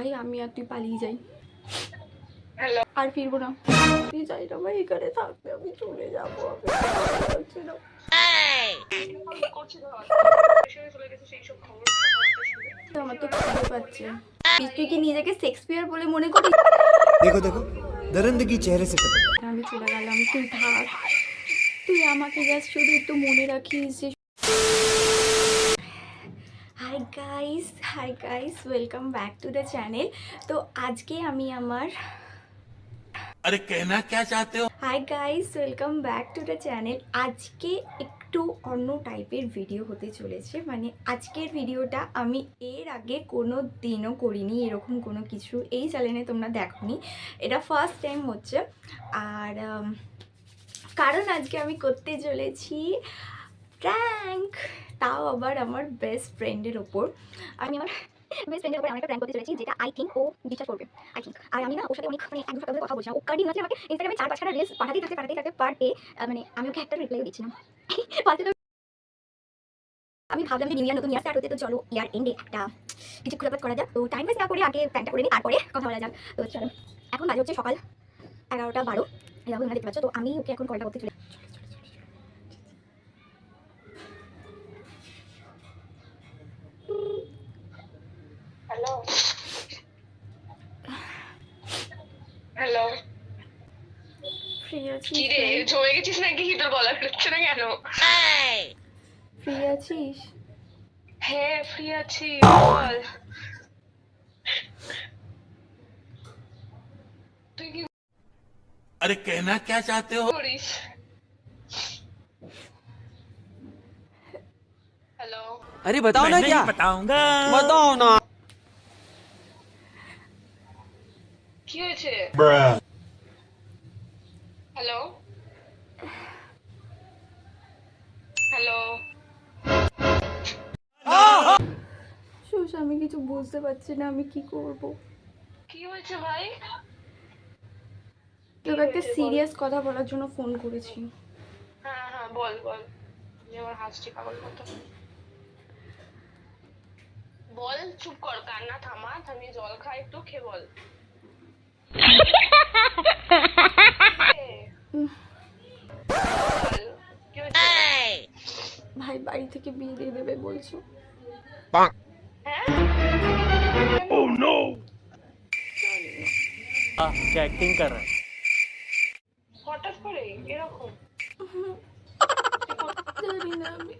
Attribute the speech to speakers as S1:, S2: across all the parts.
S1: ভাই আমি আর তুই পালিয়ে যাই,
S2: হ্যালো
S1: আর ফিরবো না। তুই যাই না ভাই, এখানে থাকতে আমি চলে যাবো। আমার তো খুঁজে পাচ্ছে। তুই কি নিজেকে শেক্সপিয়ার বলে মনে করিস?
S3: देखो देखो दरिंदगी चेहरे से टपक।
S1: আমি চলে গেলাম, তুই থাক। তুই আমাকে জাস্ট শুধু একটু মনে রাখিস যে hi guys welcome back to the channel. তো আজকে আমি আমার
S4: अरे कहना क्या चाहते हो?
S1: Hi guys welcome back to the channel. আজকে একটু অন্য টাইপের ভিডিও হতে চলেছে। মানে আজকের ভিডিওটা আমি এর আগে কোনো দিনও করিনি, এরকম কোনো কিছু এই চ্যানেলে তোমরা দেখোনি, এটা ফার্স্ট টাইম হচ্ছে। আর কারণ আজকে আমি করতে চলেছি প্র্যাঙ্ক, তাও আবার আমার বেস্ট ফ্রেন্ডের ওপর। আমি আমার বেস্ট ফ্রেন্ডের উপর একটা প্র্যাঙ্ক করতে চলেছি, যেটা আই থিঙ্ক ও বিশ্বাস করবে। আই থিঙ্ক আর আমি না ওর সাথে অনেক মানে এক দু সপ্তাহ ধরে কথা বলছিলাম। ও কার্ডিং আছে আমাকে ইনস্টাগ্রামে 4-5টা রিলস পাঠাতেই থাকতে পার ডে। মানে আমি ওকে একটা রিপ্লাইও দিচ্ছি না। আমি ভাবলাম যে নিউ ইয়ার নতুন ইয়ার স্টার্ট হতে, তো চলো ইয়ার এন্ডে একটা কিছু খুলাপাত করা যাক। তো টাইম ওয়েস্ট না করে আগে প্ল্যানটা করে নিই, তারপরে কথা বলা যাক। তো চলো, এখন বাজে হচ্ছে সকাল 11টা 12। এরকম দেখতে পাচ্ছ। তো আমি ওকে এখন কলটা করতে চলে।
S2: হ্যালো হ্যালো
S1: ফ্রি আছিস?
S2: কি রে জমে গেছিস নাকি? তোর গলা ফেলছে না কেন?
S1: ফ্রি আছিস?
S2: হ্যাঁ ফ্রি আছি, বল। তুই কি
S4: अरे कहना क्या चाहते हो?
S2: করিস? হ্যালো
S5: अरे बताओ ना, क्या
S4: बताऊंगा।
S5: बताओ ना।
S2: কি হয়েছে? হ্যালো হ্যালো
S1: শুস, আমি কিছু বুঝতে পারছি না আমি কি করব।
S2: কি হয়েছে ভাই?
S1: তোকে একটা সিরিয়াস কথা বলার জন্য ফোন করেছি।
S2: হ্যাঁ হ্যাঁ বল বল। আমি আমার হাসছি পাগল মতো। বল, চুপ কর, কান্না থামা, থামিয়ে জল খা, একটু খেয়ে বল। বল, কি হয়েছে?
S1: ভাই বাড়ি থেকে বিয়ে দিয়ে দেবে বলছো।
S2: হ্যাঁ
S5: क्या एक्टिंग कर रहा है?
S2: হঠাৎ করে এরকম?
S1: জানি না আমি।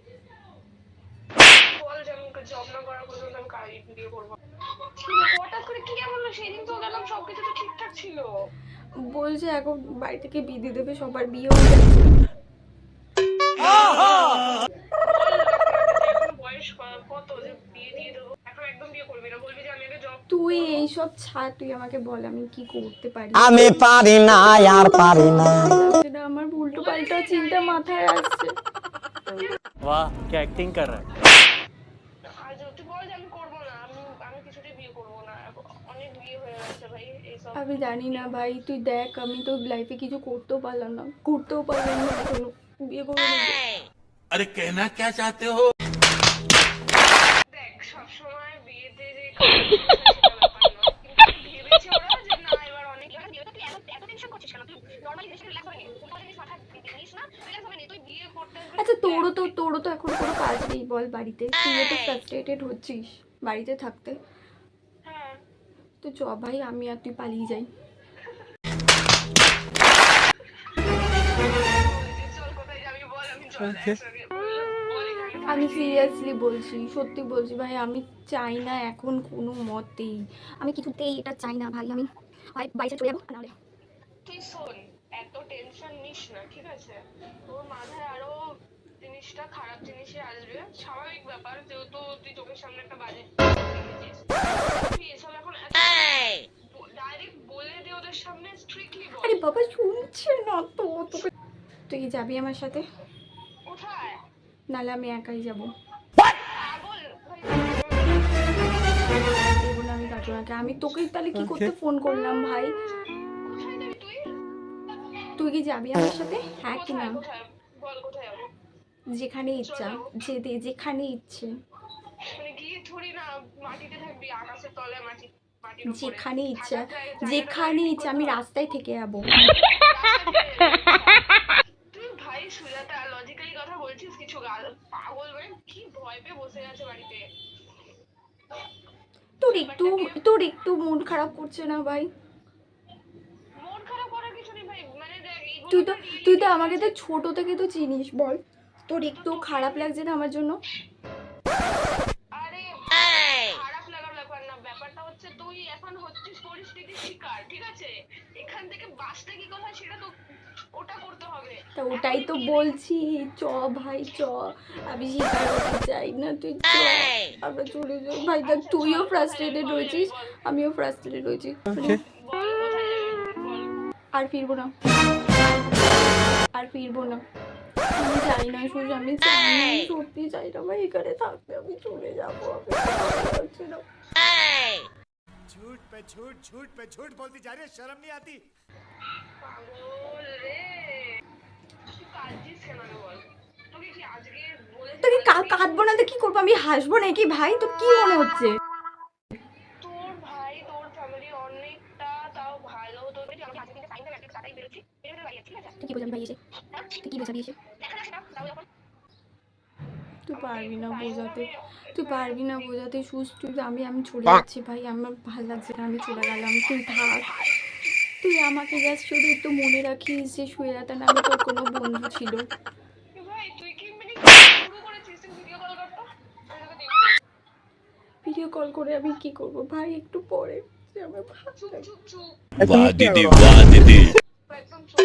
S2: বল যে আমাকে জব না করা পর্যন্ত আমি কাজ বিয়ে করবো। হঠাৎ করে কি বললো? সেদিন তো গেলাম, সবকিছু তো ঠিকঠাক ছিল।
S1: বলছে এখন বাড়ি থেকে বিয়ে দিয়ে দেবে, সবার বিয়ে হয়ে যাচ্ছে।
S2: এখন বয়স কত যে বিয়ে দিয়ে দেবো? এখন একদম বিয়ে করবি না, বলবি যে আমি আগে জব।
S1: তুই এইসব ছাড়, তুই আমাকে বল আমি কি করতে পারি।
S5: আমি পারি না আর পারি না।
S1: সেটা আমার উল্টো পাল্টা চিন্তা মাথায় আসছে।
S5: वाह क्या एक्टिंग कर रहा है?
S2: আর তুই বল যে আমি করবো না, আমি কিছুতেই বিয়ে করবো না। অনেক বিয়ে হয়ে গেছে ভাই এইসব।
S1: আমি জানি না ভাই, তুই দেখ আমি তো লাইফে কিছু করতেও পারলাম না এখনো। বিয়ে করবো না।
S4: अरे कहना क्या चाहते हो?
S2: দেখ সবসময় বিয়েতে যে সেটা ব্যাপার নয়, কিন্তু ভেবেছে ওরা যে না এবার অনেক তুই এত টেনশন করছিস কেন? তুই নর্মালি দেশে রিল্যাক্স হবে নি, তুই কোনো জিনিস মাথা দিস না, রিল্যাক্স হবে নি, তুই বিয়ে করতে আসবি।
S1: আচ্ছা তোরও তো এখন কোনো কাজ নেই বল বাড়িতে, তুইও তো ফ্রাস্ট্রেটেড হচ্ছিস বাড়িতে থাকতে।
S2: হ্যাঁ
S1: তো চ ভাই আমি আর তুই পালিয়ে যাই।
S2: চল কোথায় যাবি বল, আমি চল একসঙ্গে বল এখানে।
S1: আমি সিরিয়াসলি বলছি, সত্যি বলছি ভাই, আমি চাই না এখন কোনো মতেই, আমি কিছুতেই এটা চাই না ভাই। আমি হয় বাইরে চলে যাবো, নাহলে
S2: তুই শোন, এত টেনশন নিস না, ঠিক আছে? তোর মাথায় আরো জিনিসটা খারাপ জিনিসই আসবে, স্বাভাবিক ব্যাপার, যেহেতু তুই চোখের সামনে একটা বাজে দেখেছিস। তুই এসব এখন ডাইরেক্ট বলে দে ওদের সামনে, স্ট্রিক্টলি বল।
S1: আরে বাবা শুনছে না তো, তোকে তুই কি যাবি আমার সাথে?
S2: কোথায়?
S1: নাহলে আমি একাই যাবো।
S2: পাগল ভাই,
S1: এগুলো আমি ঘটনাকে আমি তোকে তাহলে কি করতে ফোন করলাম ভাই?
S2: কোথায় যাবি তুই?
S1: তুই কি যাবি আমার সাথে, হ্যাঁ কি না?
S2: কোথায় কোথায় বল, কোথায় যাবো?
S1: যেখানে ইচ্ছা, যেখানে ইচ্ছে।
S2: মানে গিয়ে থুড়ি না মাটিতে থাকবি, আকাশের তলায় মাটি। মাটির উপরে।
S1: যেখানে ইচ্ছা
S2: থাকার জায়গাটা
S1: যেখানে
S2: ঠিক
S1: ইচ্ছা
S2: করতে
S1: আমি
S2: হবে।
S1: রাস্তায় থেকে যাবো।
S2: তুই ভাই সুজাতা লজিক্যালি কথা বলছিস কিছু পাগল মানে কি ভয় পেয়ে বসে আছে বাড়িতে।
S1: তোর একটু মন খারাপ করছে না ভাই?
S2: মন খারাপ করার কিছু নেই ভাই, মানে দেখ এইগুলো
S1: তুই তো
S2: তো
S1: তুই তো
S2: reality,
S1: আমাকে
S2: ঠিক
S1: তো
S2: আছে?
S1: ছোট থেকে তো চিনিস, বল তোর একটু খারাপ লাগছে না আমার জন্য?
S2: আরে খারাপ লাগার ব্যাপার না, ব্যাপারটা হচ্ছে তুই এখন হচ্ছিস পরিস্থিতির শিকার, ঠিক আছে? এখান থেকে বাঁচতে কি কথা সেটা তো ওটা করতে হবে।
S1: তা ওটাই তো বলছি, চ ভাই চ, আমি শিকার হতে চাই না, তুই চ আমরা চলে যাই ভাই। দেখ তুইও ফ্রাস্ট্রেটেড রয়েছিস, আমিও ফ্রাস্ট্রেটেড রয়েছি,
S2: বল কোথায় যাবি বল।
S1: আর ফিরবো না, আর ফিরবো না। আমি চাই না সুজ, আমি চাই না, আমি সত্যি চাই না ভাই এখানে থাকতে, আমি চলে যাবো, আমি ভালো লাগছে না।
S3: झूठ पे झूठ बोलती जा रही है, शर्म नहीं आती?
S2: পাগল রে, তুই কাঁদছিস কেন রে বল? তোকে কি আজকে বলেছি
S1: তোকে কাঁদবো না তো কি করবো, আমি হাসবো নাকি ভাই? তোর কি মনে হচ্ছে?
S2: তোর ভাই তোর ফ্যামিলি অনেকটা তাও ভালো, তোর যদি আমাকে আজকে সাইন দেবে একটা তাড়াতাড়ি বেরোচ্ছি, বেরোতে বাড়ি ঠিক আছে?
S1: তুই কি বোঝাবি ভাই এসে? তুই কি বোঝাবি এসে?
S2: দেখা যাক না তাও যখন
S1: তুই পারবি না বোঝাতে, তুই পারবি না বোঝাতে সুজ। তুই আমি চলে যাচ্ছি ভাই, আমার ভালো লাগছে না, আমি চলে গেলাম, তুই থাক। তুই আমাকে জাস্ট শুধু একটু মনে রাখিস যে সুয়েরাতা নামে তোর কোনো বন্ধু ছিল।
S2: ভাই তুই কি মানে শুরু করেছিস, তুই ভিডিও কল করতো আমি তোকে দেখবো।
S1: ভিডিও কল করে আমি কি করব ভাই? একটু পরে যে আমার ভালো
S2: চুপ
S1: লাগছে।
S2: চুপ চুপ
S4: वाह दीदी वाह दीदी
S2: একদম চুপ,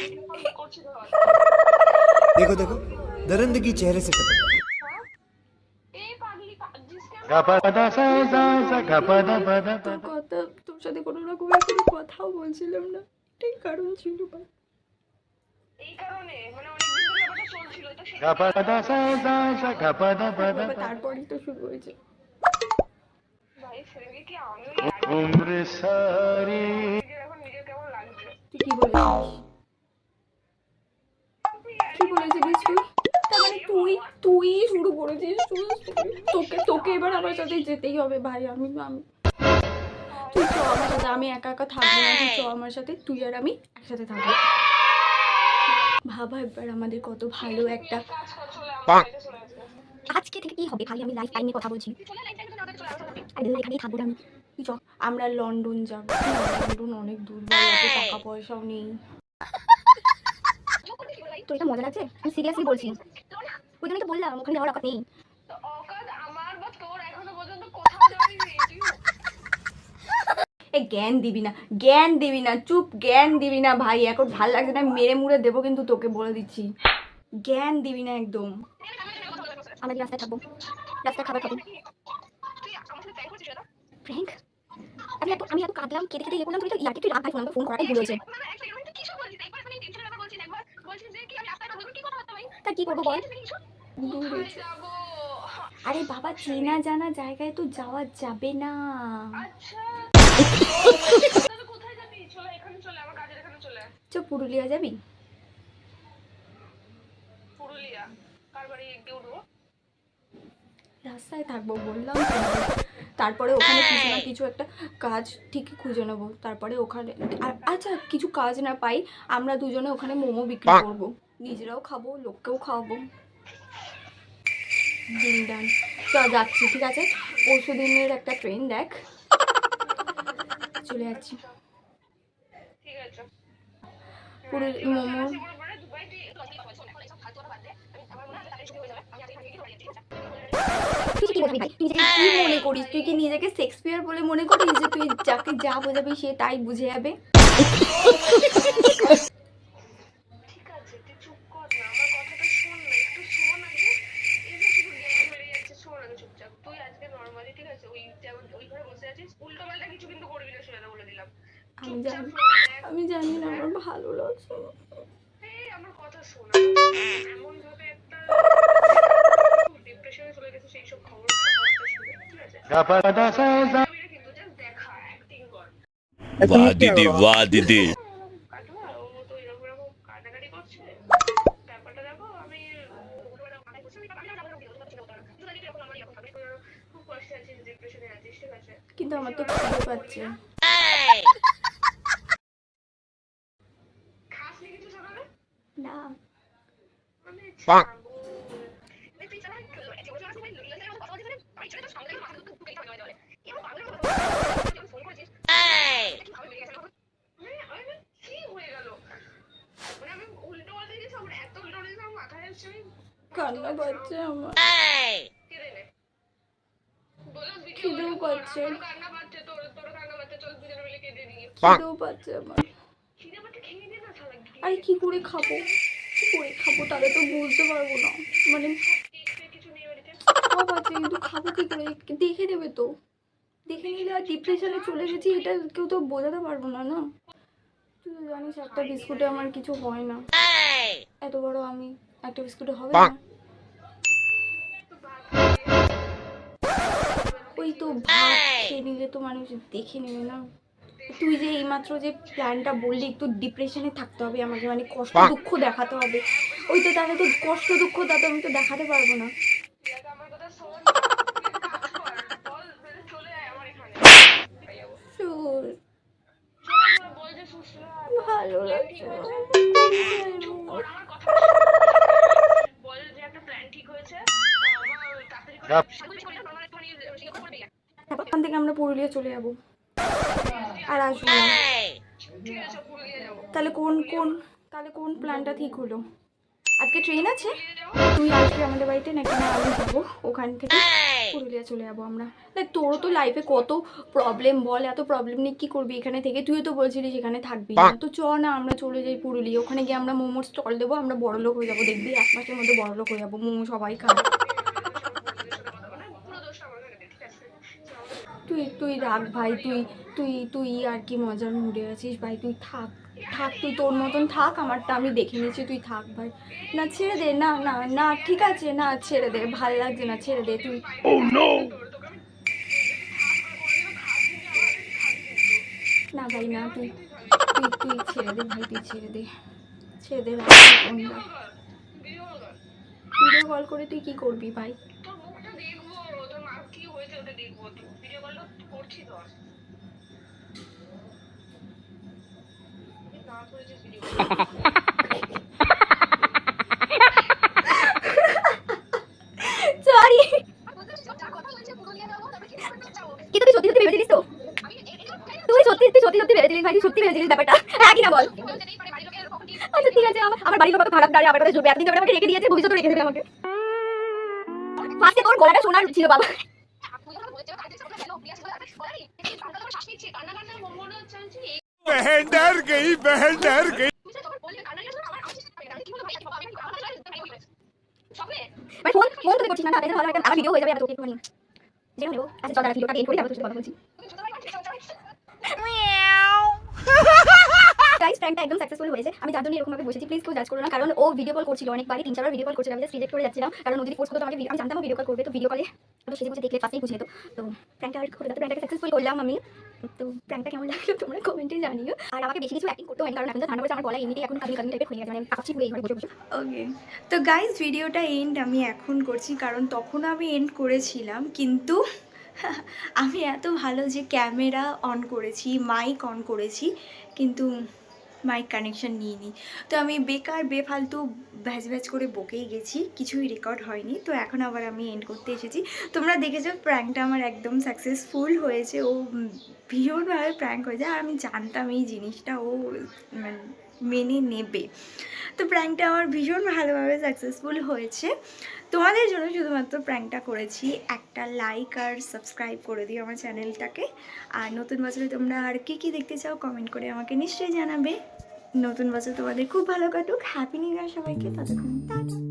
S2: ভিডিও কল করছি তো।
S3: देखो देखो, दरिंदगी चेहरे से टपकती है।
S2: এই পাগলি কাঁদছিস কেন?
S1: তোর কথা, তোর সাথে কোনো রকমের কোনো কথাও বলছিলাম না, এটাই কারণ ছিল ভাই।
S2: এই কারণে মানে অনেকদিন ধরে ব্যাপারটা চলছিল তো সেই
S1: বাবা তারপরেই তো শুরু হয়েছে।
S2: ভাই সেদিকে কি আমিও এখন নিজের কেমন লাগছে।
S1: তুই কি বলেছিস? কি বলেছিলিস তুই? তার মানে তুই শুরু করেছিস সুজ, তোকে তোকে এবার আমার সাথে যেতেই হবে ভাই। তুই চ আমার সাথে, আমি একা একা থাকবো না, তুই চ আমার সাথে, তুই আর আমি একসাথে থাকবো। ভাবা একবার আমাদের কত ভালো একটা।
S2: কাজ কর, চলে আমার বাড়িতে চলে আসবে।
S1: আজকে থেকে কি হবে ভাই? আমি লাইফ টাইম নিয়ে কথা বলছি,
S2: চলে লাইট টাইম তো চলে আসবে।
S1: আর এখানেই থাকবো না আমি। তুই চ, আমরা লন্ডন যাবো। লন্ডন অনেক দূর ভাই, অত টাকা পয়সাও নেই। তোর এটা মজা লাগছে? আমি সিরিয়াসলি বলছি, ওই জন্যই তো বললাম ওখানে যাওয়ার অকাত নেই।
S2: তো অকাত আমার বা তোর এখনো পর্যন্ত কোথাও যাওয়াই নেই তুই।
S1: এ জ্ঞান দিবি না, চুপ, জ্ঞান দিবি না ভাই। এখন ভাল লাগছে না, মেরে মুড়ে দেবো কিন্তু, তোকে বলে দিচ্ছি, জ্ঞান দিবি না একদম। আমরা কি রাস্তায় থাকবো? রাস্তায় খাবার খাবো।
S2: তুই আমার সাথে প্র্যাঙ্ক করছিস এটা?
S1: প্র্যাঙ্ক? আমি এত কাঁদলাম, কেটে কেটে ইয়ে করলাম, তুই তো ইয়াকে তুই রাখ ভাই, ফোন করাটাই ভুল হয়েছে।
S2: না না এক সেকেন্ড, তুই কিসব বলছিস? একবার এখানে টেনশনের কথা বলছিস, একবার বলছিস যে কি আমি রাস্তায় বলবো কি কথা বলতে ভাই?
S1: তা কি করবো বল? দূর
S2: কোথায়
S1: হয়েছে।
S2: যাবো?
S1: আরে বাবা, চেনা জানা জায়গায় তো যাওয়া যাবে না।
S2: আচ্ছা তাহলে কোথায় যাবি? চলে এখানে চলে, আমার কাজের এখানে চলে।
S1: চ, পুরুলিয়া যাবি?
S2: পুরুলিয়া? কার বাড়ি গিয়ে উঠবো?
S1: রাস্তায় থাকবো বললাম তো। তারপরে ওখানে কিছু না কিছু একটা কাজ ঠিকই খুঁজে নেবো, তারপরে ওখানে আচ্ছা কিছু কাজ না পাই, আমরা দুজনে ওখানে মোমো বিক্রি করবো, নিজেরাও খাবো, লোককেও খাওয়াবো। দিন ডান। চল যাচ্ছি, ঠিক আছে? পরশু দিনের একটা ট্রেন দেখ, চলে যাচ্ছি।
S2: ঠিক আছে।
S1: পুরো মোমো। তুই কি বলবি ভাই? তুই নিজেকে কি মনে করিস? তুই কি নিজেকে শেক্সপিয়ার বলে মনে করিস যে তুই যাকে যা বোঝাবি সে তাই বুঝে যাবে?
S2: ঠিক আছে তুই চুপ কর না, আমার কথাটা শোন না, একটু শোন আগে। এই যে শুধু জ্ঞান মেরে যাচ্ছে, শোন আগে চুপচাপ। তুই আজকে নর্মালি ঠিক আছে ওই যেমন ওই ঘরে বসে আছিস, উল্টো পাল্টা কিছু কিন্তু করবি না, সেটা বলে দিলাম।
S1: আমি জানি না, আমার ভালো লাগছে না।
S2: এই আমার কথা শোন, এমন ভাবে একটা ডিপ্রেশনে চলে গেছে সেই সব খবর কথাবার্তা শুনে, ঠিক আছে? কিন্তু জাস্ট দেখা অ্যাক্টিং কর।
S4: वाह दीदी वाह दीदी
S2: কাটুয়া ও তো এরকম এরকম কাটাকাটি করছে, ব্যাপারটা দেখো। আমি মাথায় বসে খুব কষ্টে আছিস, ডিপ্রেশনে আছিস, ঠিক আছে?
S1: কিন্তু আমার তো খিদে পাচ্ছে।
S2: খাসনি কিছু সকালে?
S1: না
S2: মানে
S4: বাহ।
S2: ছাগল। এই পিছনে বসে আছে ভাই, লুল্লা জায়গায় কথা বলছিস মানে আমি ছেড়ে তোর সঙ্গে মাথা দুটো ঢুকে যাবে বলে। কি আমার পাগলের মতো ফোন করেছিস? কি ভাবে বেরিয়ে গেছে না? মানে আমি বলি, কি হয়ে গেল? মানে আমি উল্টো বলতে গেছি, আমার এত উল্টো বলে গেছে, আমার মাথায় আসছে আমি
S1: কান্না পাচ্ছে আমার,
S2: কেঁদে নে। বলো ভিডিও
S1: খিদেও পাচ্ছে,
S2: আমারও কান্না পাচ্ছে, তোর কান্না পাচ্ছে, চল দুজনে মিলে কেঁদে দিই।
S1: খিদেও পাচ্ছে আমার।
S2: খিদে পাচ্ছে, খেয়ে নে না শালা।
S1: আরে কি করে খাবো, কি করে খাবো তাহলে তো বুঝতে পারবো না, মানে
S2: কেক ফেক কিছু নেই বাড়িতে?
S1: সব আছে কিন্তু খাবো কি করে, দেখে নেবে তো, দেখে নিলে আর ডিপ্রেশনে চলে গেছি এটা কেউ তো বোঝাতে পারবো না না। তুই তো জানিস একটা বিস্কুটে আমার কিছু হয় না, এত বড় আমি, একটা বিস্কুটে হবে না। ওই তো ভাত খেয়ে নিলে তো মানুষ দেখে নেবে না। তুই যে এইমাত্র যে প্ল্যানটা বললি একটু ডিপ্রেশনে থাকতে হবে আমাকে, মানে কষ্ট দুঃখ দেখাতে হবে, ওই তো তাহলে তো কষ্ট দুঃখ তা তো আমি তো দেখাতে পারবো না।
S2: দেখ আমার কথা শোন, তুই এক কাজ কর, বল বেরিয়ে চলে আয় আমার এখানে। হয়ে যাবো।
S1: সুর,
S2: বল যে সুস্থ
S1: ভালো লাগছে না।
S2: ওর আমার কথা বল যে একটা প্ল্যান ঠিক হয়েছে, আমার তাড়াতাড়ি করে সাগুলি করে নরমাল একটু ইয়ে করবে।
S1: ওখান থেকে আমরা পুরুলিয়া চলে যাবো আর আসবো না।
S2: ঠিক আছে পুরুলিয়া যাবো।
S1: তাহলে কোন প্ল্যানটা ঠিক হলো? আজকে ট্রেন আছে,
S2: পুরুলিয়া যাবো।
S1: তুই আসবি আমাদের বাড়িতে নাকি না আমি যাবো ওখান থেকে পুরুলিয়া চলে যাবো আমরা। দেখ তোরও তো লাইফে কত প্রবলেম, বল এত প্রবলেম নিয়ে কী করবি এখানে থেকে, তুইও তো বলছিলিস এখানে থাকবি না, তো চ না আমরা চলে যাই পুরুলিয়া, ওখানে গিয়ে আমরা মোমোর স্টল দেবো, আমরা বড়লোক হয়ে যাবো, দেখবি 1 মাসের মধ্যে বড়লোক হয়ে যাবো, মোমো সবাই খাবে।
S2: পুরো দোষটা আমার ঘাড়ে দে, ঠিক আছে?
S1: তুই রাখ ভাই, তুই আর কি মজার মুডে আছিস ভাই, তুই থাক, তুই তোর মতন থাক, আমারটা আমি দেখে নিচ্ছি, তুই থাক ভাই। না ছেড়ে দে, না না না ঠিক আছে, না ছেড়ে দে, ভাল লাগছে না, ছেড়ে দে তুই। না ভাই না, তুই ছেড়ে দে ভাই, তুই ছেড়ে দে রাখ ফোনটা। ভিডিও কল করে তুই কি করবি ভাই?
S2: তোর মুখটা দেখবো, তোর মা কি হয়েছে ওটা দেখবো, তো ভিডিও কলটা করছি তো না করেছিস ভিডিও
S1: সরি,
S2: যা কথা বলছে পুরুলিয়া যাবো, তবে কি করতে চাও?
S1: কিন্তু তুই সত্যি ভেবেছিলিস তো, তুই সত্যি ভেবেছিলিস ভাই, তুই সত্যি ভেবেছিলিস ব্যাপারটা, হ্যাঁ কি না বল? আচ্ছা ঠিক আছে, আমার বাড়ির লোক কত খারাপ দাঁড়িয়ে আমার কথা শুনবে, এতদিন ধরে আমাকে রেখে দিয়েছে, ভবিষ্যতে রেখে দেবে আমাকে। ফার্স্টে তোর গলাটা শোনার ছিল বাবা।
S3: बहन डर गई बहन डर गई।
S1: ভাই ফোন তো করছিস না, তাহলে ভালো একটা আমার ভিডিও হয়ে যাবে, আর তোকে একটুখানি যেটা হলো। আচ্ছা চল দাঁড়া, ভিডিওটা এন্ড করি, আবার তোর সাথে কথা বলছি। গাইস প্র্যাঙ্কটা একদম সাকসেসফুল হয়েছে, আমি যার জন্য এরকম ভাবে বসেছি, প্লিজ কেউ জাজ করো না, কারণ ও ভিডিও কল করছিল অনেকবারই, 3-4 বার ভিডিও কল করছিল, আমি জাস্ট রিজেক্ট করে যাচ্ছিলাম, কারণ ও যদি ফোর্স করতো আমাকে, আমি জানতাম ও ভিডিও কল করবে, তো ভিডিও কলে তো সেজে বুঝে দেখলে ফার্স্টেই বুঝে যেত। তো প্র্যাঙ্কটা আর করে দাও, প্র্যাঙ্কটা সাকসেসফুল করলাম আমি। তো প্র্যাঙ্কটা কেমন লাগলো তোমরা কমেন্টে জানিও, আর আমাকে বেশি কিছু অ্যাক্টিং করতে হয়নি, কারণ এখন তো ঠান্ডা পড়েছে, আমার গলা এমনিতেই এখন কালি টাইপের হয়ে গেছে, মানে কাঁপছি পুরো এইভাবে বসে বসে। ওকে তো গাইস ভিডিওটা এন্ড আমি এখন করছি, কারণ তখন আমি এন্ড করেছিলাম, কিন্তু আমি এত ভালো যে ক্যামেরা অন করেছি, মাইক অন করেছি, কিন্তু মাইক কানেকশন নিইনি, তো আমি বেকার বেফালতু ভ্যাজ করে বকেই গেছি, কিছুই রেকর্ড হয়নি। তো এখন আবার আমি এন্ড করতে এসেছি। তোমরা দেখেছো প্র্যাঙ্কটা আমার একদম সাকসেসফুল হয়েছে, ও ভীষণভাবে প্র্যাঙ্ক হয়েছে, আর আমি জানতাম এই জিনিসটা ও মেনে নেবে, তো প্র্যাঙ্কটা আমার ভীষণ ভালোভাবে সাকসেসফুল হয়েছে। তোমাদের জন্য শুধুমাত্র প্র্যাঙ্কটা করেছি, একটা লাইক আর সাবস্ক্রাইব করে দিও আমার চ্যানেলটাকে, আর নতুন বছরে তোমরা আর কী দেখতে চাও কমেন্ট করে আমাকে নিশ্চয়ই জানাবে। নতুন বছর তোমাদের খুব ভালো কাটুক, হ্যাপি নিউ ইয়ার সবাইকে, ততক্ষণ টাটা।